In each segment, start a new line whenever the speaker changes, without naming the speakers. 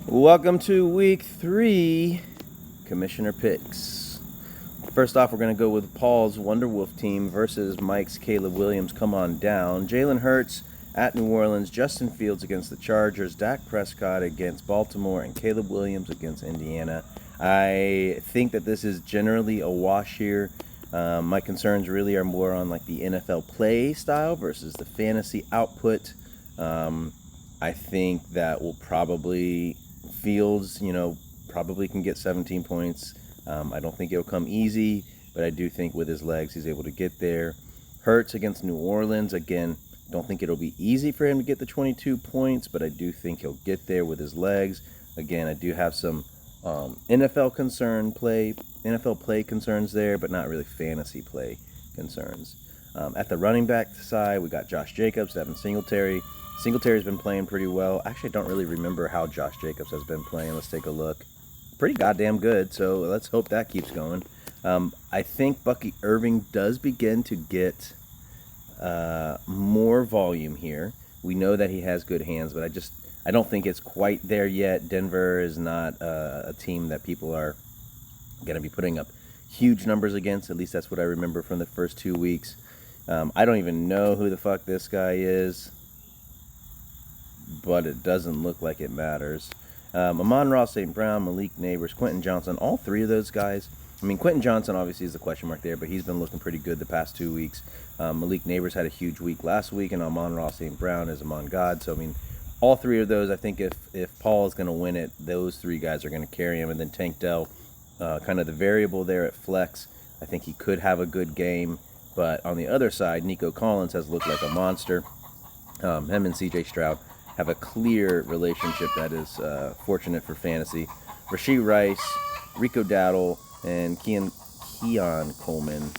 Welcome to week 3 Commissioner Picks. First off, we're going to go with Paul's Wonder Wolf team versus Mike's Caleb Williams. Come on down. Jalen Hurts at New Orleans, Justin Fields against the Chargers, Dak Prescott against Baltimore, and Caleb Williams against Indiana. I think that this is generally a wash here. My concerns really are more on like the NFL play style versus the fantasy output. I think that will probably Fields, probably can get 17 points. I don't think it'll come easy, but I do think with his legs he's able to get there. Hurts against New Orleans, again, don't think it'll be easy for him to get the 22 points, but I do think he'll get there with his legs. Again, I do have some NFL play concerns there, but not really fantasy play concerns. At the running back side, we got Josh Jacobs, Devin Singletary. Singletary's been playing pretty well. Actually, I don't really remember how Josh Jacobs has been playing. Let's take a look. Pretty goddamn good, so let's hope that keeps going. I think Bucky Irving does begin to get more volume here. We know that he has good hands, but I don't think it's quite there yet. Denver is not a team that people are going to be putting up huge numbers against. At least that's what I remember from the first 2 weeks. I don't even know who the fuck this guy is, but it doesn't look like it matters. Amon-Ra St. Brown, Malik Neighbors, Quentin Johnson, all three of those guys. I mean, Quentin Johnson obviously is the question mark there, but he's been looking pretty good the past 2 weeks. Malik Neighbors had a huge week last week, and Amon-Ra St. Brown is Amon God. So, I mean, all three of those, I think if Paul is going to win it, those three guys are going to carry him. And then Tank Dell, kind of the variable there at flex. I think he could have a good game. But on the other side, Nico Collins has looked like a monster. Him and C.J. Stroud have a clear relationship that is fortunate for fantasy. Rashee Rice, Rico Dowdle, and Keon Coleman.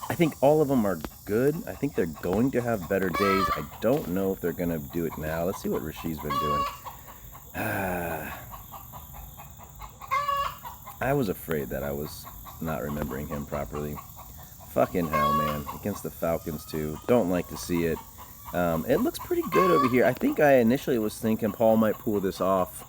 I think all of them are good. I think they're going to have better days. I don't know if they're going to do it now. Let's see what Rashee's been doing. I was afraid that I was not remembering him properly. Fucking hell, man. Against the Falcons, too. Don't like to see it. It looks pretty good over here. I think I initially was thinking Paul might pull this off.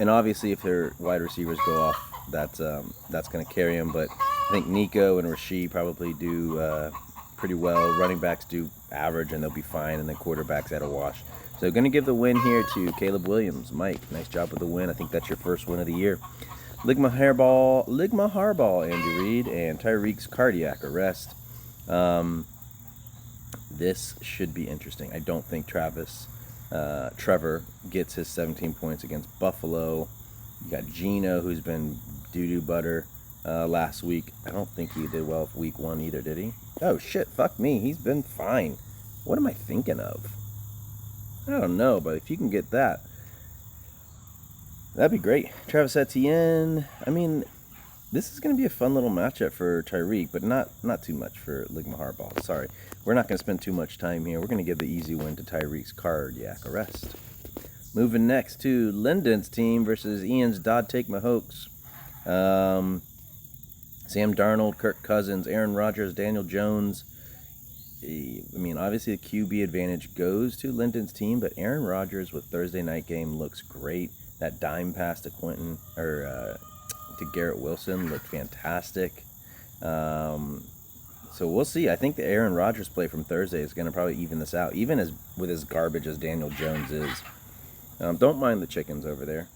And obviously, if their wide receivers go off, that's going to carry him. But I think Nico and Rashee probably do pretty well. Running backs do average, and they'll be fine. And then quarterbacks at a wash. So going to give the win here to Caleb Williams. Mike, nice job with the win. I think that's your first win of the year. Ligma Harball, Andy Reid, and Tyreek's cardiac arrest. This should be interesting. I don't think Trevor gets his 17 points against Buffalo. You got Geno, who's been doo-doo butter last week. I don't think he did well week 1 either, did he? Oh, shit, fuck me. He's been fine. What am I thinking of? I don't know, but if you can get that, that'd be great. Travis Etienne. I mean, this is going to be a fun little matchup for Tyreek, but not too much for Ligma Harball. Sorry. We're not going to spend too much time here. We're going to give the easy win to Tyreek's cardiac arrest. Moving next to Lyndon's team versus Ian's Dodd Take Mahokes. Sam Darnold, Kirk Cousins, Aaron Rodgers, Daniel Jones. I mean, obviously the QB advantage goes to Lyndon's team, but Aaron Rodgers with Thursday night game looks great. That dime pass to to Garrett Wilson looked fantastic. So we'll see. I think the Aaron Rodgers play from Thursday is going to probably even this out, even as with as garbage as Daniel Jones is. Don't mind the chickens over there.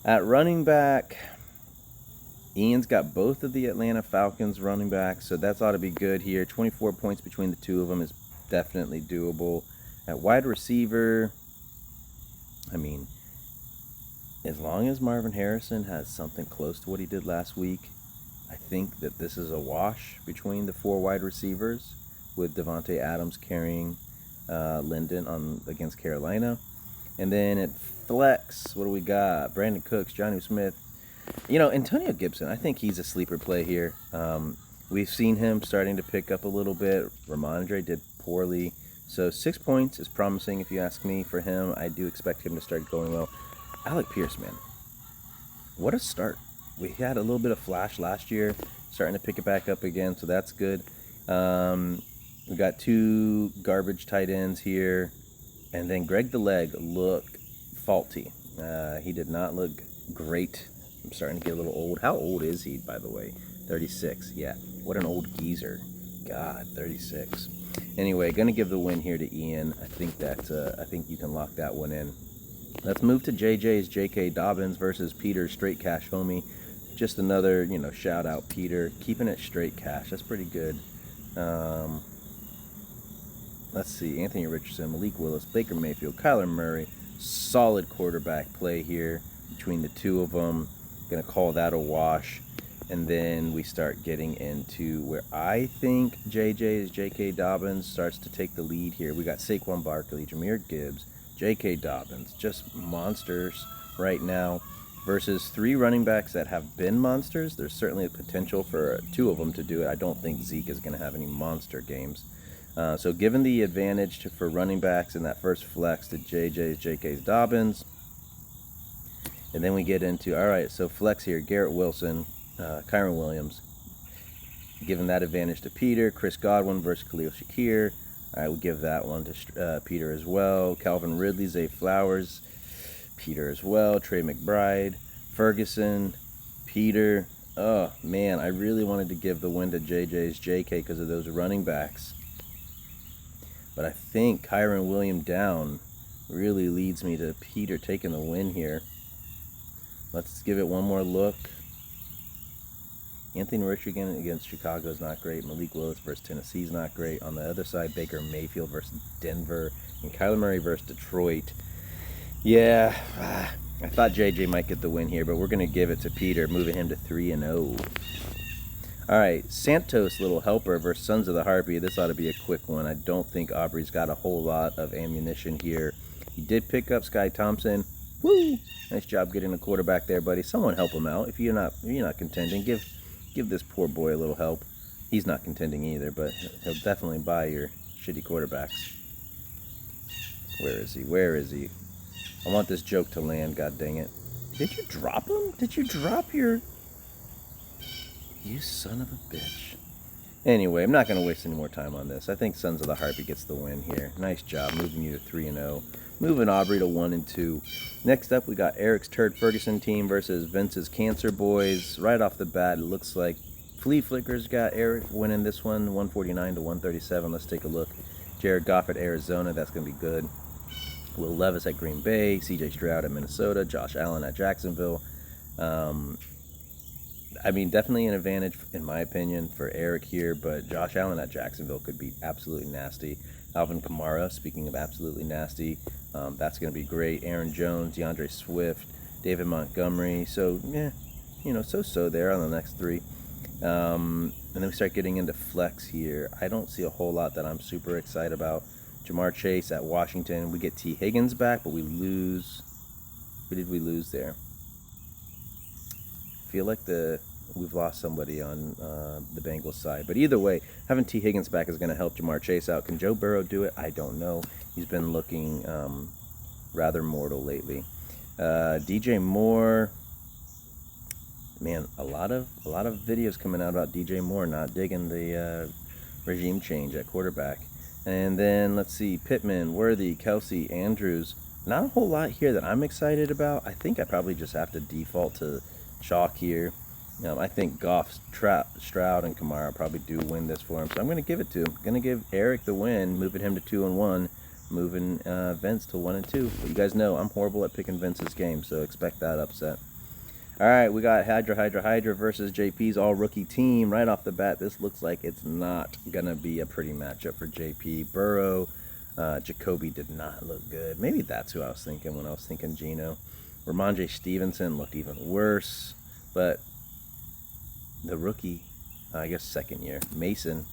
At running back, Ian's got both of the Atlanta Falcons running backs, so that's ought to be good here. 24 points between the two of them is definitely doable. At wide receiver, I mean, as long as Marvin Harrison has something close to what he did last week, I think that this is a wash between the 4 wide receivers, with Devontae Adams carrying Lyndon against Carolina. And then at flex, what do we got? Brandon Cooks, Jonnu Smith. Antonio Gibson, I think he's a sleeper play here. We've seen him starting to pick up a little bit. Ramondre did poorly. So 6 points is promising if you ask me for him. I do expect him to start going well. Alec Pierce, man. What a start. We had a little bit of flash last year, starting to pick it back up again, so that's good. We got 2 garbage tight ends here. And then Greg the Leg looked faulty. He did not look great. I'm starting to get a little old. How old is he, by the way? 36. Yeah, what an old geezer. God, 36. Anyway, gonna give the win here to Ian. I think you can lock that one in. Let's move to JJ's JK Dobbins versus Peter's Straight Cash Homie. Just another, shout out Peter. Keeping it straight cash. That's pretty good. Let's see. Anthony Richardson, Malik Willis, Baker Mayfield, Kyler Murray. Solid quarterback play here between the two of them. Going to call that a wash. And then we start getting into where I think JJ's JK Dobbins starts to take the lead here. We got Saquon Barkley, Jahmyr Gibbs, JK Dobbins. Just monsters right now. Versus 3 running backs that have been monsters. There's certainly a potential for 2 of them to do it. I don't think Zeke is going to have any monster games. So given the advantage for running backs in that first flex to JK's Dobbins. And then we get into, all right, so flex here, Garrett Wilson, Kyron Williams. Given that advantage to Peter. Chris Godwin versus Khalil Shakir. All right, we'll give that one to Peter as well. Calvin Ridley, Zay Flowers. Peter as well. Trey McBride. Ferguson. Peter. Oh, man, I really wanted to give the win to JJ's JK because of those running backs. But I think Kyron Williams down really leads me to Peter taking the win here. Let's give it one more look. Anthony Richardson against Chicago is not great. Malik Willis versus Tennessee is not great. On the other side, Baker Mayfield versus Denver. And Kyler Murray versus Detroit. Yeah, I thought JJ might get the win here, but we're going to give it to Peter, moving him to 3-0. All right, Santos Little Helper versus Sons of the Harpy. This ought to be a quick one. I don't think Aubrey's got a whole lot of ammunition here. He did pick up Sky Thompson. Woo! Nice job getting the quarterback there, buddy. Someone help him out. If you're not contending, give this poor boy a little help. He's not contending either, but he'll definitely buy your shitty quarterbacks. Where is he? Where is he? I want this joke to land, god dang it. Did you drop him? Did you drop your... You son of a bitch. Anyway, I'm not going to waste any more time on this. I think Sons of the Harpy gets the win here. Nice job moving you to 3-0. Moving Aubrey to 1-2. Next up, we got Eric's Turd Ferguson team versus Vince's Cancer Boys. Right off the bat, it looks like Flea Flicker's got Eric winning this one, 149 to 137. Let's take a look. Jared Goff at Arizona. That's going to be good. Will Levis at Green Bay. CJ Stroud at Minnesota. Josh Allen at Jacksonville. I mean, definitely an advantage, in my opinion, for Eric here, but Josh Allen at Jacksonville could be absolutely nasty. Alvin Kamara, speaking of absolutely nasty, that's going to be great. Aaron Jones, DeAndre Swift, David Montgomery. So, yeah, so-so there on the next 3. And then we start getting into flex here. I don't see a whole lot that I'm super excited about. Jamar Chase at Washington. We get T. Higgins back, but we lose. Who did we lose there? I feel like we've lost somebody on the Bengals side. But either way, having T. Higgins back is going to help Jamar Chase out. Can Joe Burrow do it? I don't know. He's been looking rather mortal lately. DJ Moore. Man, a lot of videos coming out about DJ Moore not digging the regime change at quarterback. And then let's see, Pittman, Worthy, Kelsey, Andrews. Not a whole lot here that I'm excited about. I think I probably just have to default to chalk here. I think Goff, Stroud, and Kamara probably do win this for him. So I'm going to give it to him. I'm going to give Eric the win, moving him to 2-1, moving Vince to 1-2. But you guys know I'm horrible at picking Vince's game, so expect that upset. All right, we got Hydra versus JP's all-rookie team. Right off the bat, this looks like it's not going to be a pretty matchup for JP. Burrow, Jacoby did not look good. Maybe that's who I was thinking when I was thinking Geno. Ramondre Stevenson looked even worse. But the rookie, I guess second year, Mason,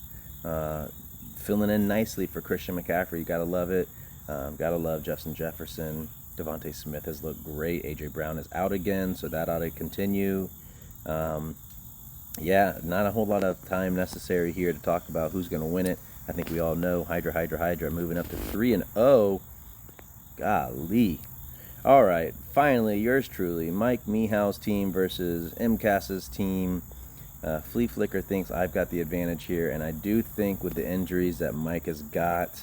filling in nicely for Christian McCaffrey. You got to love it. Got to love Justin Jefferson. Devontae Smith has looked great. A.J. Brown is out again, so that ought to continue. Yeah, not a whole lot of time necessary here to talk about who's going to win it. I think we all know Hydra moving up to 3-0. Golly. All right, finally, yours truly, Mike Meehow's team versus MCAS's team. Flea Flicker thinks I've got the advantage here, and I do think with the injuries that Mike has got,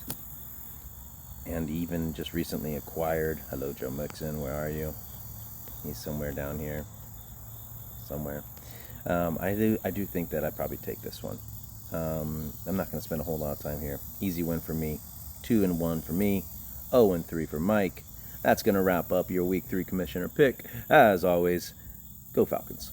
and even just recently acquired. Hello, Joe Mixon. Where are you? He's somewhere down here. Somewhere. I do think that I'd probably take this one. I'm not going to spend a whole lot of time here. Easy win for me. 2-1 for me. 0-3 for Mike. That's going to wrap up your Week 3 Commissioner pick. As always, go Falcons.